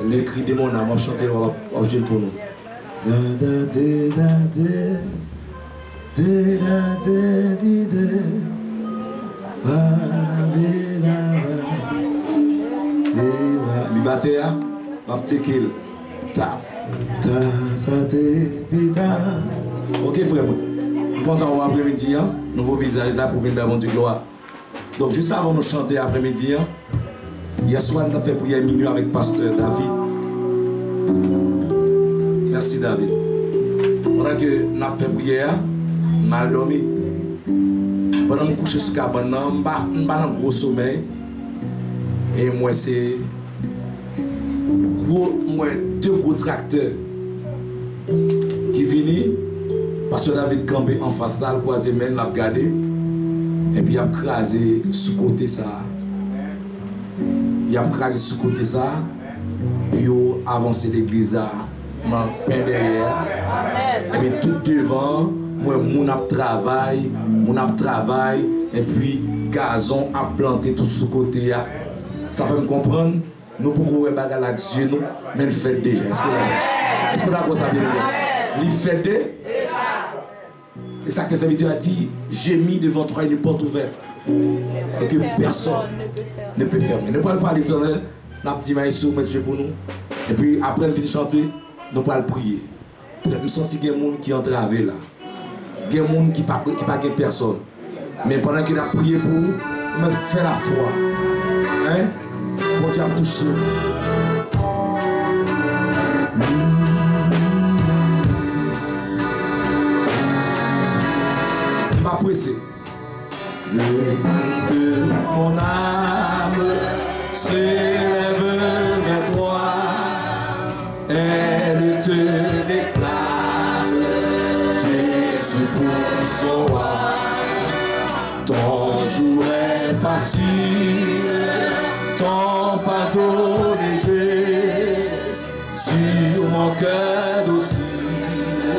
Les cris de mon âme, on va chanter, on va jouer pour nous. Mi batté à ma petite kill. Tap, tap, pita. Ok frère, content après-midi, nouveau visage là pour venir devant Dieu gloire. Donc juste avant de chanter après-midi, hier soir on a fait prière minuit avec pasteur David. Merci David. Pendant que nous avons fait prière, mal dormi. Pendant que je me couche sur le cabane, je suis dans un gros sommeil. Et moi, c'est deux gros tracteurs qui viennent. Parce que David campé en face, là, le croisé, l'a regardé. Et puis il a crasé sous côté ça. Il a crasé sous côté ça. Puis il a avancé l'église là. Mon pain derrière. Et puis tout devant, moi, mon travail, et puis gazon a planté tout sous côté là. Ça fait me comprendre, nous pouvons voir bagarre avec Dieu, mais il fait déjà. Est-ce que d'accord ça bien? Il fait déjà. Et ça que le serviteur a dit, j'ai mis devant toi une porte ouverte. Et que personne ne peut fermer. Ne parle pas de l'éternel, nous avons dit maïsou, mais Dieu pour nous. Et puis après, nous finissons de chanter, nous allons prier. Nous sentons qu'il y a des gens qui ont entravé là. Il y a des gens qui ne parlent pas de personne. Mais pendant qu'il a prié pour nous, on fait la foi. Hein? Bon Dieu a touché. Pas pressé. Le cri de mon âme s'élève vers toi. Elle te déclare Jésus pour son roi. Ton jour est facile, ton fardeau léger, sur mon cœur docile,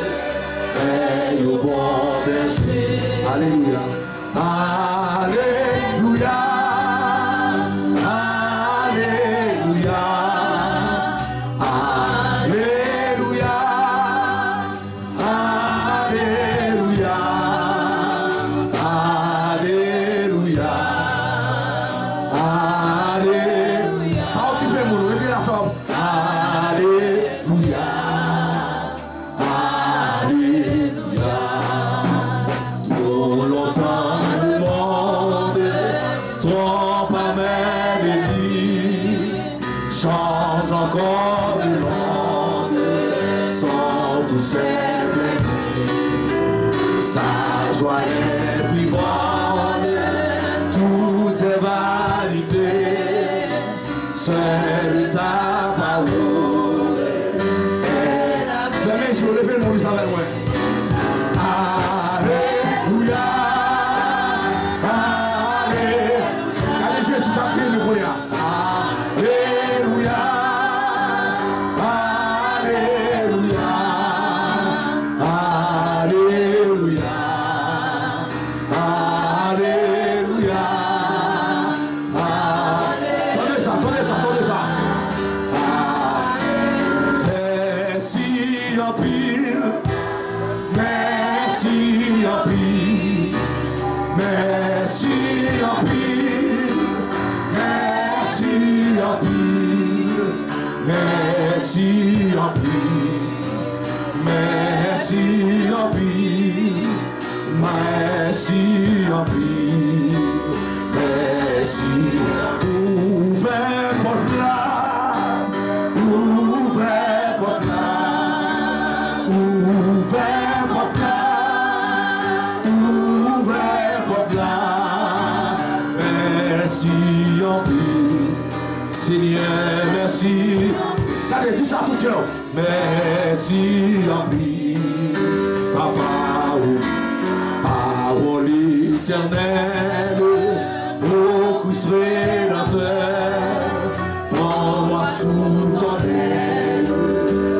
veille au bon berger. Alléluia, Alléluia, Alléluia, Alléluia, Alléluia, Alléluia, Alléluia. Pas occupé mon nom, la forme. Alléluia, Alléluia. Trop longtemps le monde trompe à mes désirs, change encore le monde sans tous ses plaisirs. Sa joie est frivole, tout est vanité, seule ta parole est la vie. Fermez les yeux, levez le monde, ça va loin. Alléluia, Alléluia. Allez, Jésus, tu as prié le premier. Alléluia, Alléluia, Alléluia, Alléluia, Alléluia. Attendez ça. Merci en pile, merci en pile, merci en pile, merci en pile, merci en pile, merci en pile, merci en pile, merci. Ouvrez votre âme, ouvrez votre âme, ouvrez votre âme, ouvrez votre âme. Merci en pile, Seigneur, merci. Regardez, dis ça tout cœur. Merci en pile, Papa, parole éternelle, ô Christ rédempteur, prends-moi sous ton aile,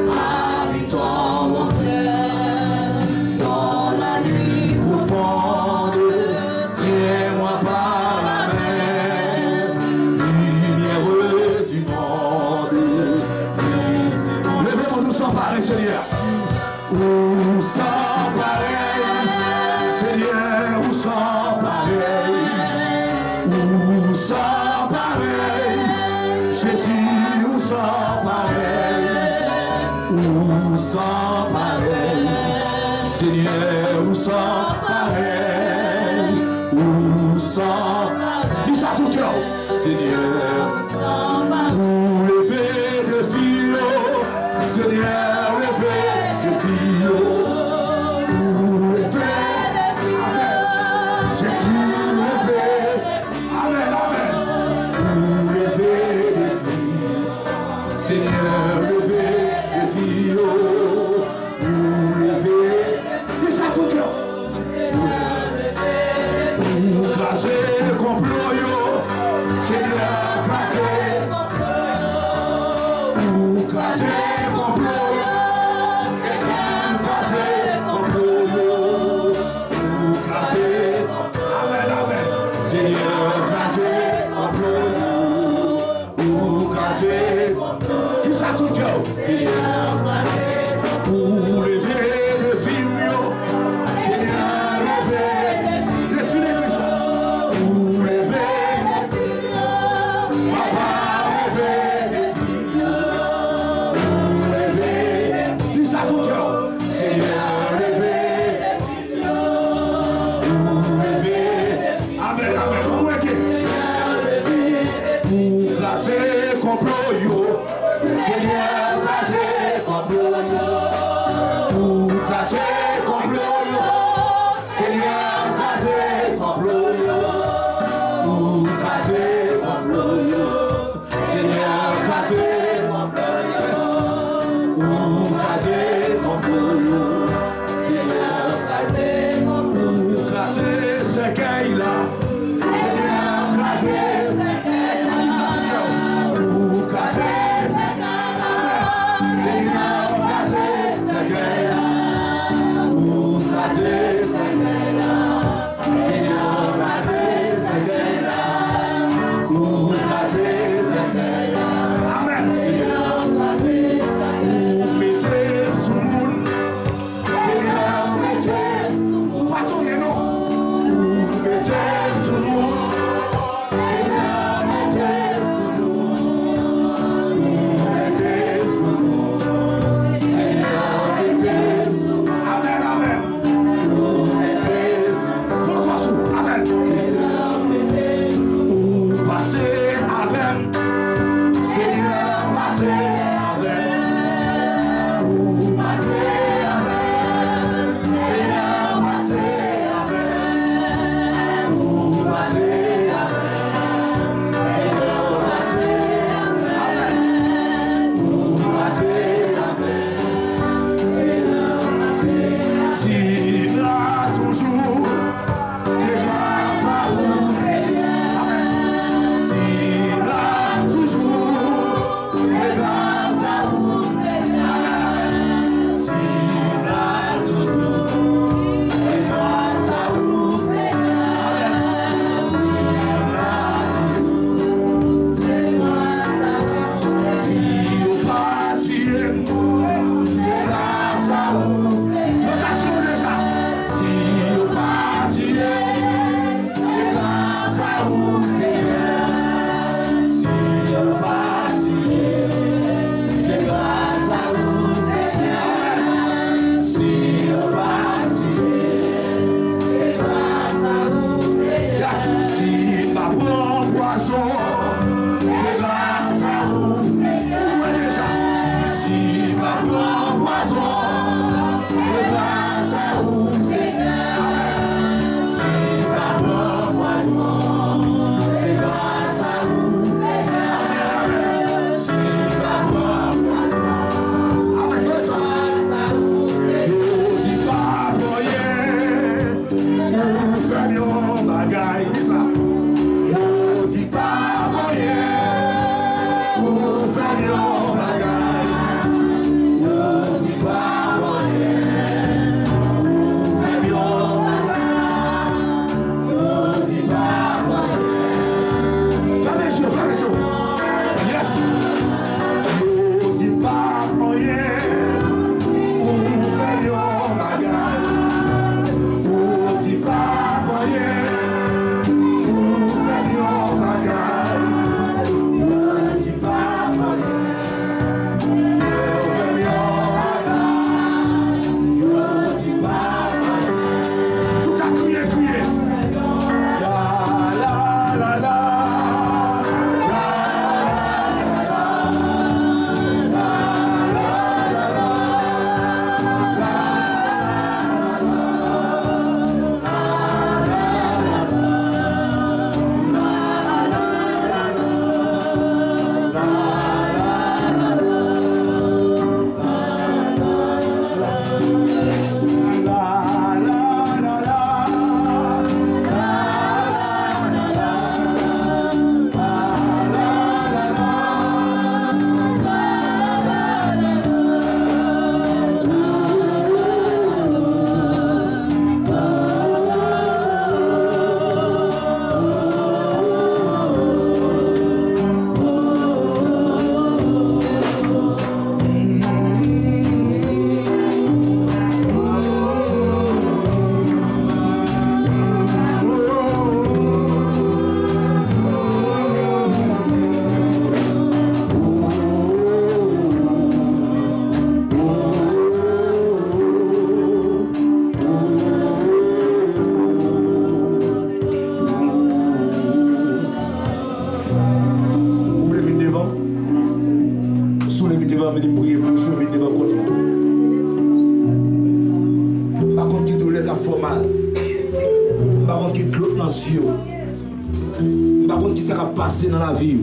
habitant mon cœur, dans la nuit profonde, tiens-moi par la main, lumière du monde, Où sans pareil, Seigneur, où sans pareil, où sans pareil, Jésus, où sans pareil, où sans pareil, Seigneur, où sans pareil, où sans, dis ça tout cœur, Seigneur, où lever le fil, Seigneur, lever le fil, où lever, Amen, Jésus, lever, Amen, Amen, où lever le fil, Seigneur, lever le fil, où lever, dis ça tout cœur, où craser le complot, Seigneur, craser le complot, où craser le complot, Seigneur, craser le complot, où craser, Amen, Amen, Seigneur, craser le complot, où craser, dis ça tout cœur, Seigneur, où lever le film, Seigneur, lever le film, où lever, Papa, lever le film, où lever, dis ça tout cœur, Seigneur, lever, où lever, Amen, Amen, où est-ce où classer complot, yo, Seigneur, classer complot, yo, où classer complot, yo, Seigneur, classer complot, yo, où classer complot, yo, Seigneur, classer complot, yo, où classer complot, yo, Seigneur, classer complot, où classer ce qu'il a, Seigneur, classer, où classer, Amen, Seigneur, classer ce qu'il a, où classer ce qu'il a, Seigneur, classer ce qu'il a, où classer ce qu'il a, Amen, Seigneur, classer ce qu'il a, où mettez sous monde, Seigneur, mettez, où pas tourner non, où mettez sous monde, Seigneur, mettez sous monde, où mettez sous monde, Seigneur, mettez sous monde, Amen, Amen, où mettez sous, pour toi sous, Amen, Seigneur, mettez sous, où passez avec, Seigneur, passez avec, où passez avec, Seigneur, passez avec, où passez avec, Seigneur, passez avec, où passez avec, Seigneur, passez, s'il a toujours, c'est grâce à vous, Seigneur, Amen, s'il a toujours, c'est grâce à vous, Seigneur, Amen, s'il a toujours, c'est grâce à vous, Seigneur, Amen, s'il a toujours, c'est grâce à vous, si au passé, c'est grâce à vous, Seigneur, déjà, si au passé, c'est grâce à vous, Seigneur, si au passé, Soulevez devant, mais prier pour soulever devant Konya. Par contre, qui douleur qui a fait mal. Par contre, qui bloque dans les yeux. Par contre, qui s'est passé dans la vie.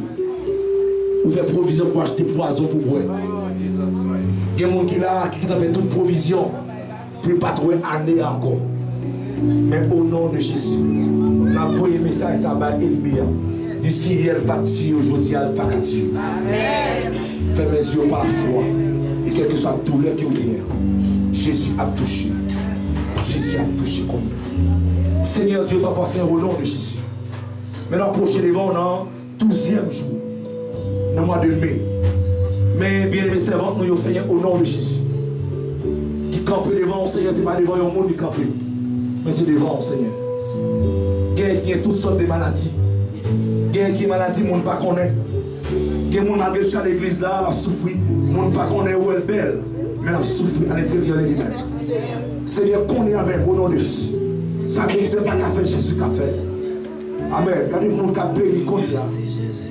Ou faire provision pour acheter poison pour boire. Il y a des gens qui ont fait toute provision pour ne pas trouver année encore. Mais au nom de Jésus, nous avons envoyé un message ça va ennemi. Du Syriel parti aujourd'hui, elle pas parti. Fais mes yeux par la foi. Et quelle que soit la douleur qui est, Jésus a touché. Jésus a touché comme nous. Seigneur Dieu, t'enfonce au nom de Jésus. Maintenant, prochain devant, on 12e jour, dans le mois de mai. Mais bien mes servantes, nous, Seigneur, au nom de Jésus. Qui campe devant, Seigneur, ce n'est pas devant le monde qui campe. Mais c'est devant, Seigneur. Il y a toutes sortes de maladies. Il y a des maladies que les gens ne connaissent pas. Il y a des gens qui à l'église là, qui souffrent. Les gens ne connaissent pas où elle est belle, mais elle souffre à l'intérieur de lui-même. Seigneur, qu'on est avec au nom de Jésus. Ça ne peut pas faire Jésus qui a fait. Amen. Regardez le monde qui a péri qu'on y a.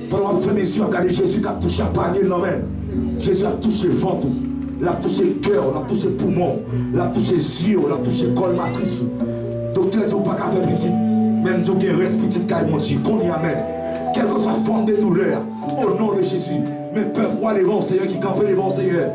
Pendant que mes yeux, regardez Jésus qui a touché un panier dans même. Jésus a touché le ventre, il a touché le cœur, il a touché le poumon, il a touché les yeux, il a touché le col matrice. Docteur dit pas qu'à faire petit, même Dieu qui reste petit car mon Dieu, qu'on y amène. Quelle que soit la forme de douleur, au nom de Jésus, même peuple roi devant Seigneur qui campe devant Seigneur.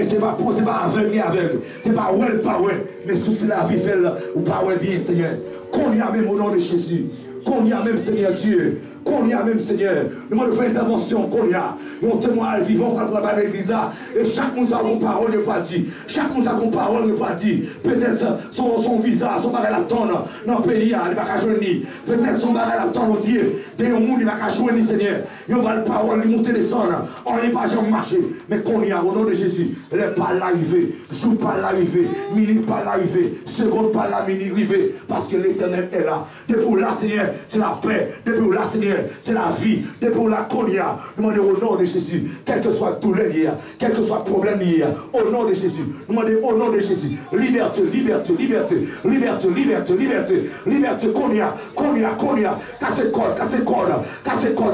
C'est pas aveugle et aveugle, c'est pas ouais, pas ouais, mais souci la vie fait ou pas ouais bien Seigneur. Qu'on y amène au nom de Jésus, qu'on y amène Seigneur Dieu. Qu'on y a même Seigneur, nous demandons de faire intervention, qu'on y a, nous témoignons vivant pour la l'église, et chaque monde a une parole, ne pas dire, chaque monde a une parole, ne pas dire, peut-être son visa, son bagage à tonne dans le pays, il ne va pas joindre, peut-être son bagage à tonne, Dieu, des gens il ne va pas joindre, Seigneur, il va la parole, il monter, descendre, on n'est pas jamais marché, mais qu'on y a, au nom de Jésus, les pas l'arrivée, jour pas l'arrivée, minute pas l'arrivée, seconde pas la minute arrivée, parce que l'éternel est là, depuis là, Seigneur, c'est la paix, depuis là, Seigneur, c'est la vie, depuis la conia. Demandez au nom de Jésus, quel que soit douleur hier, quel que soit problème hier, au nom de Jésus, demandez au nom de Jésus, liberté, liberté, liberté, liberté, liberté, liberté, liberté, conia, cassez corde,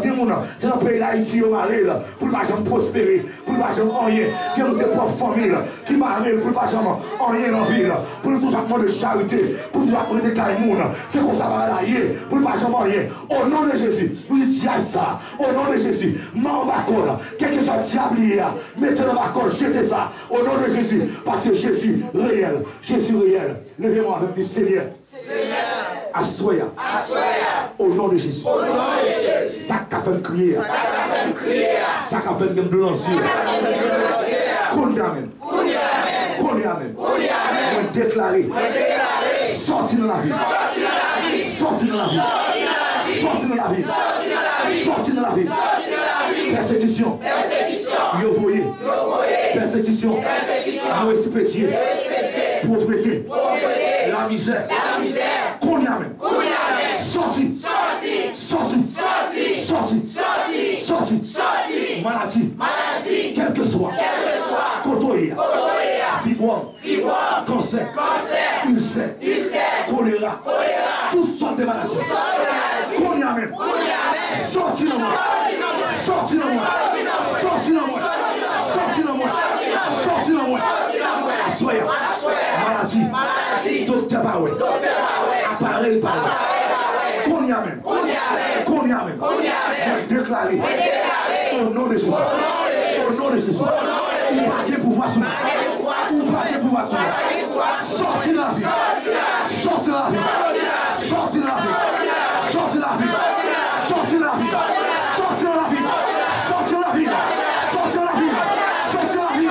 des gens, c'est dans le pays d'Haïti, au mari, pour ne pas jamais prospérer, pour ne pas jamais rien, qui ont ses propres familles, qui marient, pour ne pas jamais rien dans la ville, pour nous tous de charité, pour nous tous de caïmoun, c'est comme ça, pour ne pas jamais rien, au nom de Jésus. Nous disons ça, au nom de Jésus, quel que soit le diable, mettez-le dans ma colle, jetez ça, au nom de Jésus, parce que Jésus réel, levez-moi avec du Seigneur. Assoya. Au nom de Jésus. Ça qu'a fait me crier. Ça qu'a fait me lancer. Qu'on y amène. On déclarer. Sortir dans la vie. Sortir dans la vie. Sortir dans la vie. Sortir dans la vie. Persécution. Yo voyez. Persécution. Nous respecter. Pauvreté. La misère. Qu'on y amène. Sortir. Maladie. Quel que soit. Cotoïa. Fibrome. Cancer. Ulcère. Choléra. Toutes sortes de maladies. Qu'on y amène. Sortir dans moi. Sortir dans moi. Sortir dans moi. Sortir dans moi. Sortir dans moi. Assoya. Maladie. Docteur Paoué. Appareil Paoué. Qu'on y amène. Qu'on y amène. Déclarer. Au nom de Jésus. Au nom de Jésus. Il va y pouvoir sur moi. Il va y pouvoir sur moi. Sortir la vie. Sortir la vie. Sortir la vie. Sortir la vie. Sortir la vie. Sortir la vie. Sortir la vie. Sortir la vie. Sortir la vie.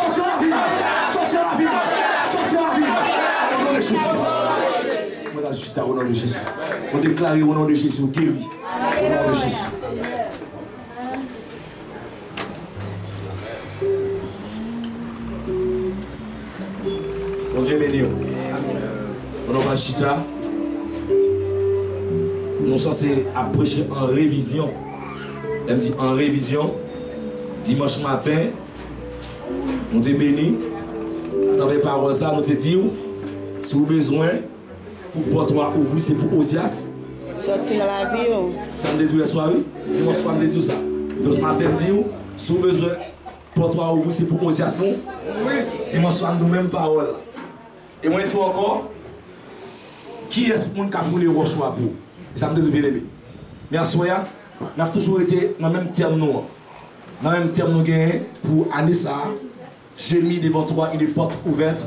Sortir la vie. Sortir la vie. Sortir la vie. Au nom de Jésus. Au nom de Jésus. On déclare au nom de Jésus guéri. Au nom de Jésus. Mon Dieu béni. On va chita. Nous sommes censés prêcher en révision. Elle me dit en révision. Dimanche matin, nous sommes bénis. À travers parole ça, nous te disons, si vous avez besoin, pour porter ouvrir, c'est pour Osias. Sortir dans la vie. Ça me dit la soirée. Dimanche soir, me dit ça. Donc, matin, dit, si vous avez besoin, Pour toi, vous, c'est pour Osias, bon? Oui. Dimanche soir, nous même parole. Et moi, je dis encore, qui est-ce qui a voulu le choix pour? Ça me dit bien aimé. Mais à ce moment-là, nous avons toujours été dans le même terme, nous. Dans le même terme, nous avons pour Anissa, j'ai mis devant toi une porte ouverte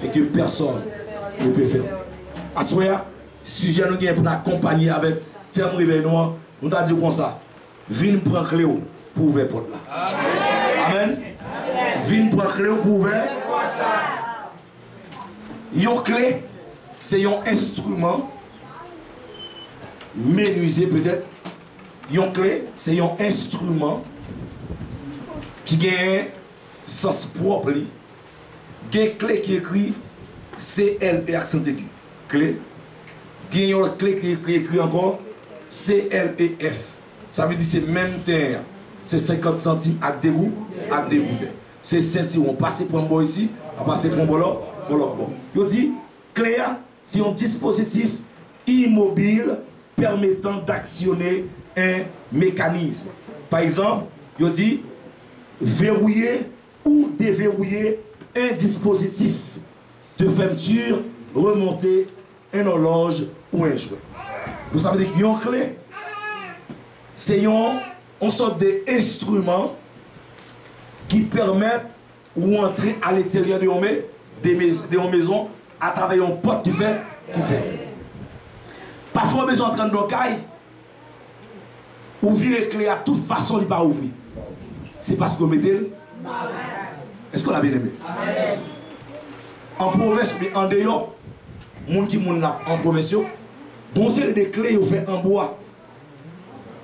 et que personne ne peut faire. À ce moment-là, sujet nous avons pour l'accompagner avec terme réveil noir, nous avons dit comme ça. Viens prendre clé pour ouvrir la porte là. Amen. Viens prendre clé pour ouvrir. Une clé, c'est un instrument menuisé peut-être. Une clé, c'est un instrument qui a un sens propre. Il y a une clé qui écrit CL et accent aigu. Clé. Il y a une clé qui écrit encore CL et F. Ça veut dire que c'est même terre. C'est 50 centimes à des roues, à des roues. C'est celle-ci, on passe pour un bon ici, on passe pour un bon là, bon. Je dis, clé, c'est un dispositif immobile permettant d'actionner un mécanisme. Par exemple, je dis, verrouiller ou déverrouiller un dispositif de fermeture, remonter une horloge ou un jouet. Vous savez qu'il y a une clé. C'est une sorte d'instrument qui permet d'entrer à l'intérieur de une maison à travers une porte qui fait. Parfois, on besoin d'entrer dans le caille, ouvrir les clés à toute façon, il ne pas ouvrir. C'est parce qu'on mettez. Est-ce qu'on l'a bien aimé? En province, mais en dehors, les gens qui sont en province, bon, c'est des clés qui sont faites en bois.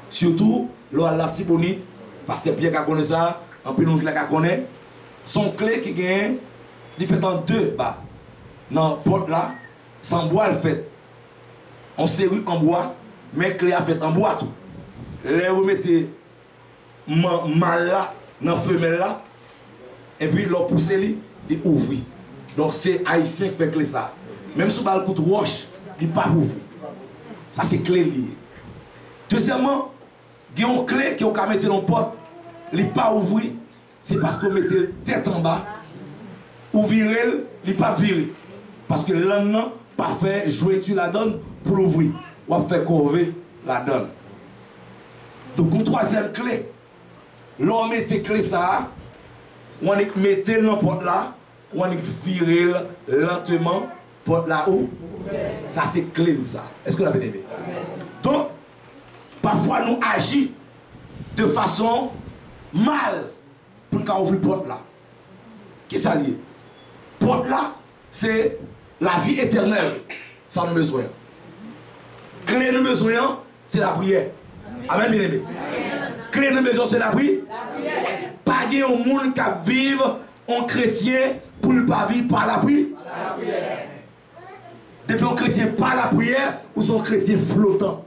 Surtout, la Tibonite, parce que Pierre qui connaît ça, un peu nous qui connaît, son clé qui gagne, il fait dans deux bas. Dans la porte là, sans bois, elle fait. On serrure en bois, mais clé a fait en bois tout. Les remettez mal là, dans la femelle là, et puis l'on pousse, il ouvre. Donc c'est haïtien qui fait clé ça. Même si on a le coup de roche, il ne peut pas ouvrir. Ça c'est clé lié. Deuxièmement, il y a une clé qui on mettre dans la porte, il ne peut pas ouvrir, c'est parce qu'on met tête en bas, ouvrir, il ne peut pas virer. Parce que l'homme n'a pas fait jouer sur la donne pour l'ouvrir. On va faire corver la donne. Donc, une troisième clé, l'on met la clé ça, on met dans la porte là, on vire lentement, porte là haut. Ça c'est clé ça. Est-ce que vous l'avez aimé? Donc, parfois nous agissons de façon mal pour qu'on ouvre la porte là. Qui ça lié? Porte là, c'est la vie éternelle. Ça nous besoin. Clé nous besoin, c'est la prière. Amen, bien aimé. Clé nous besoin, c'est la prière. Pas de monde qui vive en chrétien pour ne pas vivre par la prière. Depuis un chrétien par la prière, ou son chrétien flottant.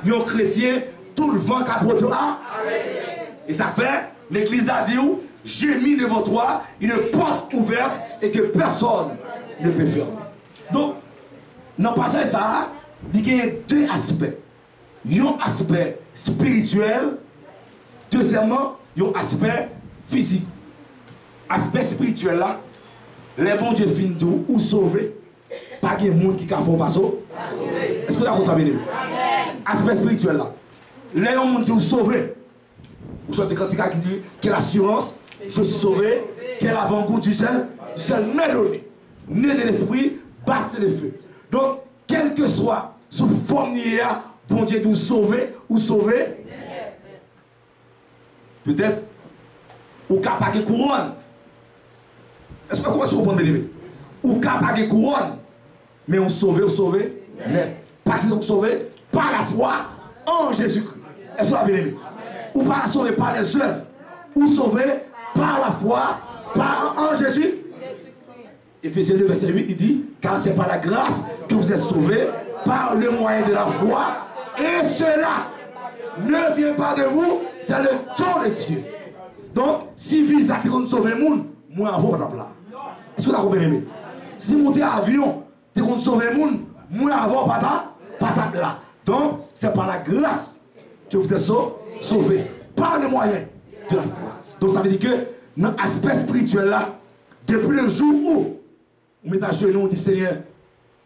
Un chrétien, tout le vent qui a porté là. Et ça fait, l'église a dit, j'ai mis devant toi une porte ouverte et que personne ne peut fermer. Donc, dans le passage, ça, il y a deux aspects. Un aspect spirituel, deuxièmement, un aspect physique. Aspect spirituel là, les bons dieux finissent ou sauver, pas de monde qui a fait pas sauver. Est-ce que vous avez compris? Aspect spirituel là, les gens qui ont sauvé, vous savez quand il dit quelle assurance, je suis sauvé, quel avant-goût du ciel m'est donné, né de l'esprit, bâti de feu. Donc, quel que soit sous forme d'hier, bon Dieu nous sauver ou sauver, peut-être, ou capable de couronne. Est-ce que vous comprenez? Ou capable de couronne, mais on sauve, mais pas sauvé par la foi en Jésus-Christ. Est-ce que vous avez aimé? Ou pas sauvé par les œuvres, ou sauvé par la foi en Jésus. Éphésiens 2, verset 8, il dit, car c'est par la grâce que vous êtes sauvés, par le moyen de la foi, et cela ne vient pas de vous, c'est le don de Dieu. Donc, si vous avez qu'on sauve le monde, moi avant pas là. Est-ce que vous avez compris? Si vous montez à avion, vous qu'on sauve le monde, moi avant pas là. Donc, c'est par la grâce que vous êtes sauvés, par le moyen de la foi. Donc ça veut dire que dans l'aspect spirituel là, depuis le jour où on met à genoux, on dit Seigneur,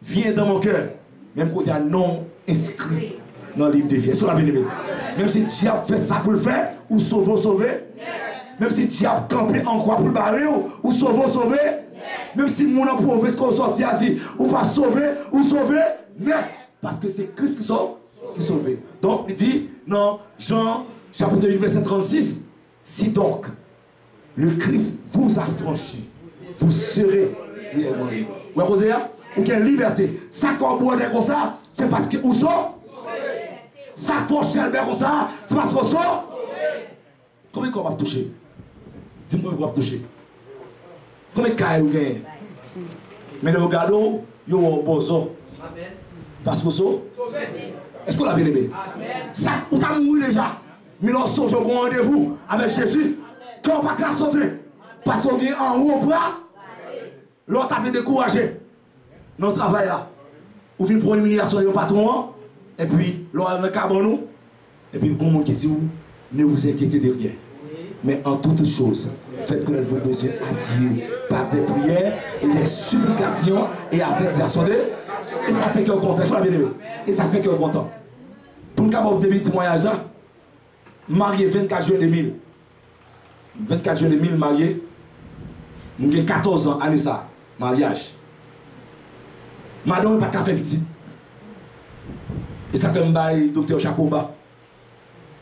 viens dans mon cœur, même quand il y a non inscrit dans le livre de vie. Est-ce que la bien-aimée? Même si diable fait ça pour le faire, ou sauver. Même si diable campé en croix pour le barrer, ou sauver. Même si mon approuvé ce qu'on sortit a dit, ou pas sauver, mais parce que c'est Christ qui sauve. Donc il dit, non, Jean chapitre 8, verset 36, si donc le Christ vous a franchi, vous serez réellement libre. Vous voyez, ou quelle liberté. Ça qu'on boit comme ça, c'est parce que vous sort. Ça faut chelber comme ça, c'est parce qu'on sort. Combien qu'on va toucher? Dis-moi combien qu'on va toucher. Combien de cas vous gagnez? Mais le regardons, vous avez un bozo. Parce que vous est-ce qu'on l'a bien aimé? Ça, vous avez mouru déjà. Mais lorsque vous avez un rendez-vous avec Jésus, quand on ne peut pas sauter, parce qu'on est en haut bras, l'autre a fait décourager notre travail là. Vous venez pour une humiliation de patron, et puis l'autre a un nous, et puis bon monde qui dit, ne vous inquiétez de rien. Mais en toutes choses, faites connaître vos besoins à Dieu par des prières et des supplications et avec des actions de. Et ça fait qu'on est content. Et ça fait qu'on est content. Pour nous avoir début de témoignage, marié 24 juin 2000. 24 juin 2000, marié. J'ai 14 ans, année ça, mariage. Madame n'a pas fait petit. Et ça fait un docteur chapeau bas.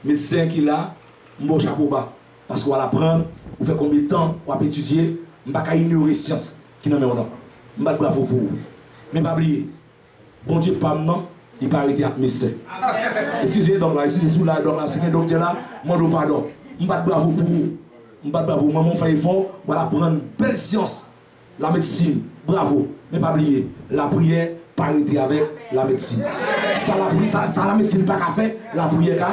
Médecin qui là, un chapeau bas. Parce qu'on va l'apprendre, on fait combien de temps, on va étudier, on va ignorer science qui n'a pas de on va bravo pour vous. Mais pas oublier, bon Dieu, pas maintenant, il pas arrêté à médecin. Excusez donc là, excusez sous là, donc là, c'est un docteur là, moi je pardon. On va bravo pour vous. On va bravo, maman fait effort, on va apprendre belle science, la médecine, bravo. Mais pas oublier, la prière, pas arrêter avec la médecine. Ça la médecine pas qu'à faire, la prière qu'à.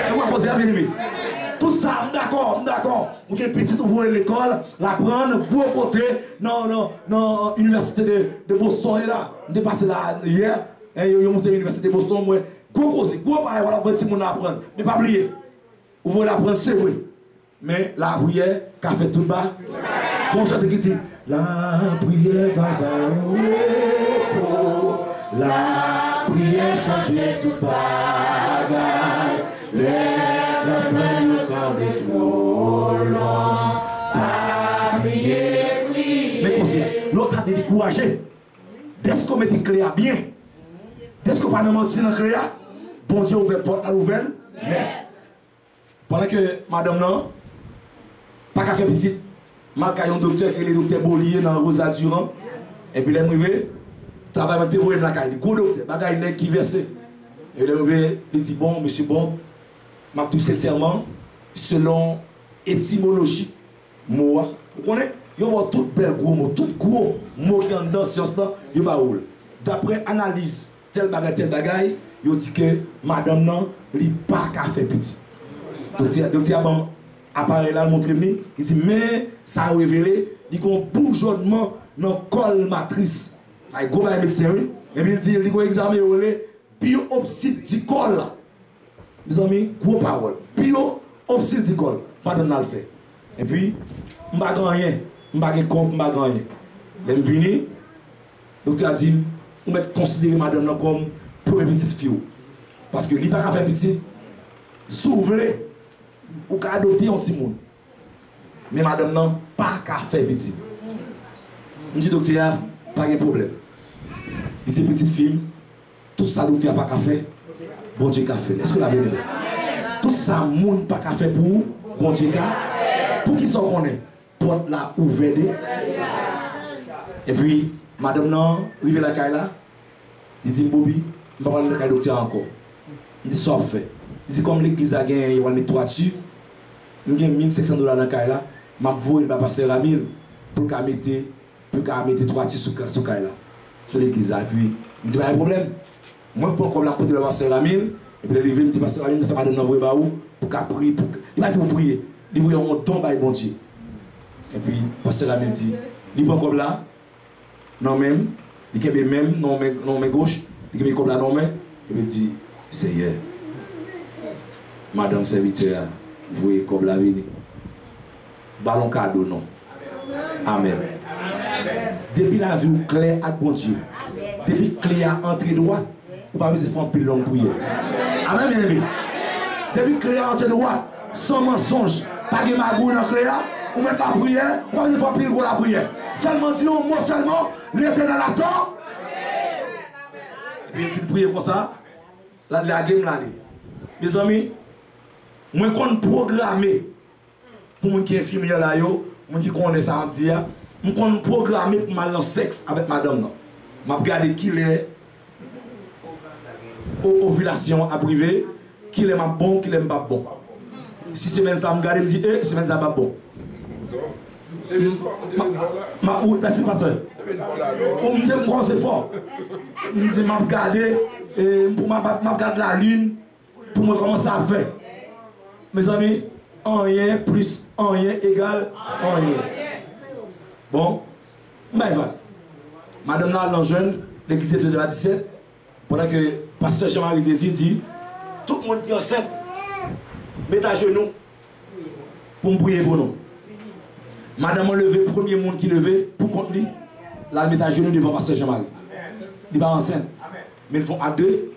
Et on va poser à bien aimé. Tout ça, d'accord. Vous avez petit ouvrir l'école, la prendre, gros côté, non, l'université de Boston est là. On est passé là hier, et vous monté l'université de Boston, moi, gros pareil, voilà, 20 personnes à apprendre. Mais pas oublier, vous voulez apprendre, c'est vrai. Mais la prière, qu'a fait tout bas. Bon, chante qui dit, la prière va pour la prière changer tout bagaille. La prière nous semble trop long, pas prier. Mais comme ça, l'autre a été découragé. Dès qu'on met une clé à bien, dès qu'on pas menti dans la clé, bon Dieu ouvre la porte à la nouvelle. Mais pendant que madame non, pas qu'à faire petit, malgré un docteur qui est le docteur Bollier dans Rosa Durand, et puis les arrivé, travail même dévoilé dans la caille, gros docteur, bagaille qui versé. Et les arrivé, il dit bon, monsieur bon. Je tout sincèrement, selon étymologie, mot, vous connaissez, il y a tout bel gros mot, tout gros mot qui est dans la science, il y a d'après analyse, tel bagaille, il dit que madame non, il n'a pas qu'à faire petit. Docteur appareil là, montre il dit, mais ça a révélé, il y a un bourgeonnement dans le col matrice. Il y a un médecin, et puis il dit, il y a un examen biopsie du col. Mes amis, gros parole. Biopsie du col. Madame n'a le fait. Et puis, je ne vais rien. Je ne vais rien. Je suis venu, le docteur a dit, on va considérer madame comme première petite fille. Parce que lui, il n'a pas fait petit. Si vous voulez, vous pouvez adopter un petit monde. Mais madame n'a pas fait petit. Je dis, docteur, pas de problème. Il c'est petite fille, tout ça, docteur n'a pas fait. Bon Dieu qu'a fait. Est-ce que la bien aimé? Tout ça, monde pas qu'à faire pour bon Dieu qu'a. Pour qui s'en connaît? Porte la ouverte. Et puis, madame non, arrive la caille là. Il dit, Bobby, je ne vais pas aller à le docteur encore. Il dit, ça fait. Il dit, comme l'église a gagné, il va mettre 3 dessus. Il y a $1,500 dans la caille là. Je vais vous le pasteur Ramil pour qu'il mette 3 dessus sur la caille là. Sur l'église là. Puis, il dit, pas de problème. Moi, je prends comme la porte de la pasteur Ramil. Et puis, il dit, pasteur Ramil, ça va donner un vrai baou pour qu'il prie. Il va dire, vous priez. Il va dire, on tombe à bon Dieu. Et puis, pasteur Ramil dit, il prend comme là. Non, même. Il dit, même, non, mais gauche. Il dit, comme là, non, mais. Il dit, Seigneur, madame serviteur, vous voyez comme la vie. ballon cadeau non. Amen. Depuis la vie claire à bon Dieu. Depuis clair à entrée droite, vous ne pouvez pas faire un pile long prière. Amen, bien aimé. Depuis clair à entrée droite, sans mensonge, pas de magouille dans clair, vous mettez la prière, vous ne pouvez pas faire pile gros la prière. Seulement dis moi seulement, l'éternel attend. Et puis il fait prier comme ça, la game là. Mes amis, moi qu'on programmer pour moi qui est infirmier là yo, moi qui connais ça me dire, moi qu'on programmer pour mal dans sexe avec madame là. M'a regarder qui est ovulation à privé, qui est bon, qui est pas bon. Si semaine ça me regarde me dit semaine ça pas bon. Oui, merci pasteur. On me dit c'est fort. On me dit m'a regarder pour m'a regarder la lune pour moi comment ça fait. Mes amis, rien plus rien égale rien. Bon, madame là, jeune, l'église de la 17, pendant que pasteur Jean-Marie Désir dit, tout le monde qui est enceinte, mettez à genoux pour me prier pour nous. Madame a levé, premier monde qui levait pour contre lui, là, mettez à genoux devant pasteur Jean-Marie. Il n'est pas enceinte, mais ils font à deux.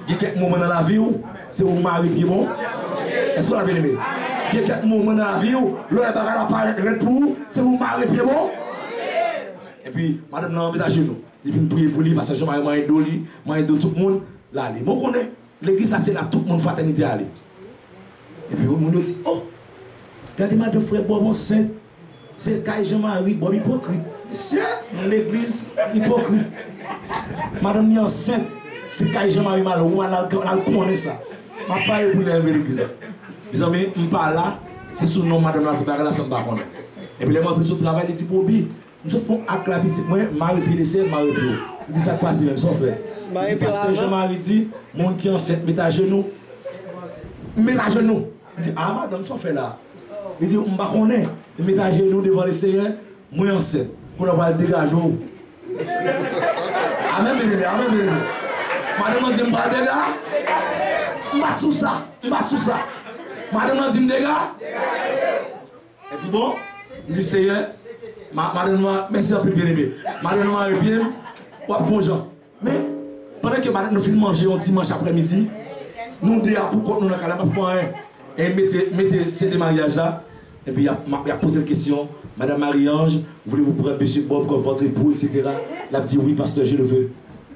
Il y a quelques moments dans la vie où c'est où mari qui est bon. Est-ce qu'on l'a bien aimé? Il y a quelques moments dans la vie où l'eau est pas pour vous, c'est où mari qui est bon. Et puis, madame n'a pas à genoux. Il vient prier pour lui parce que je m'ai aidé, tout le monde. Là, moi, je connais. L'église, ça c'est là, tout le monde fraternité aller. Et puis, on dit, oh, regardez madame frère Bob enceinte. C'est le cas Jean-Marie Bob hypocrite. C'est l'église hypocrite. Madame est enceinte. C'est le cas Jean-Marie Malou. On connaît ça. Je ne parle pas pour lever l'église. Mes amis, je ne parle pas là. C'est sous le nom de madame la frère, là, ça ne va pas. Et puis, les montres sur le travail, les petits bobis. Nous faisons acclamer, moi, Marie Pédicé, Marie Pio. Il dit ça passe même, ça fait. Si pasteur Jean-Marie dit, mon qui est enceinte, mettez à genoux. Mettez à genoux. Il dit, ah madame, ça fait là. Il dit, on ne connaît pas. Mettez à genoux devant le Seigneur, moi enceinte. Pour ne pas le dégager. Amen, bien amen, bien madame, je ne pas dégager. Je ne pas sous ça. Je ne pas sous ça. Madame, je ne dégager. Et puis bon, il dit, Seigneur, madame, merci un peu bien aimé. Madame, bien, bon gens. Mais pendant que madame nous finissons manger un dimanche après-midi, nous disons pourquoi nous n'avons pas fait un. Et mettez ces mariages là. Et puis il a posé la question, madame Marie-Ange, voulez-vous prendre monsieur Bob comme votre époux, etc. Elle a dit oui, pasteur, je le veux.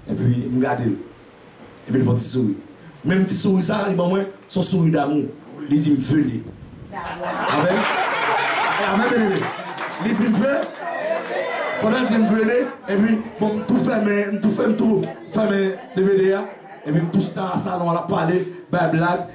Et puis il me regarde. Et puis il va petit sourire. Même petit sourire, ça, il m'a son sourire d'amour. Il dit, venez. Amen. Amen, bien aimé. Les veut pendant que je venais, et puis bon, tout fermé DVD, et puis tout dans le salon, on a parlé, blague.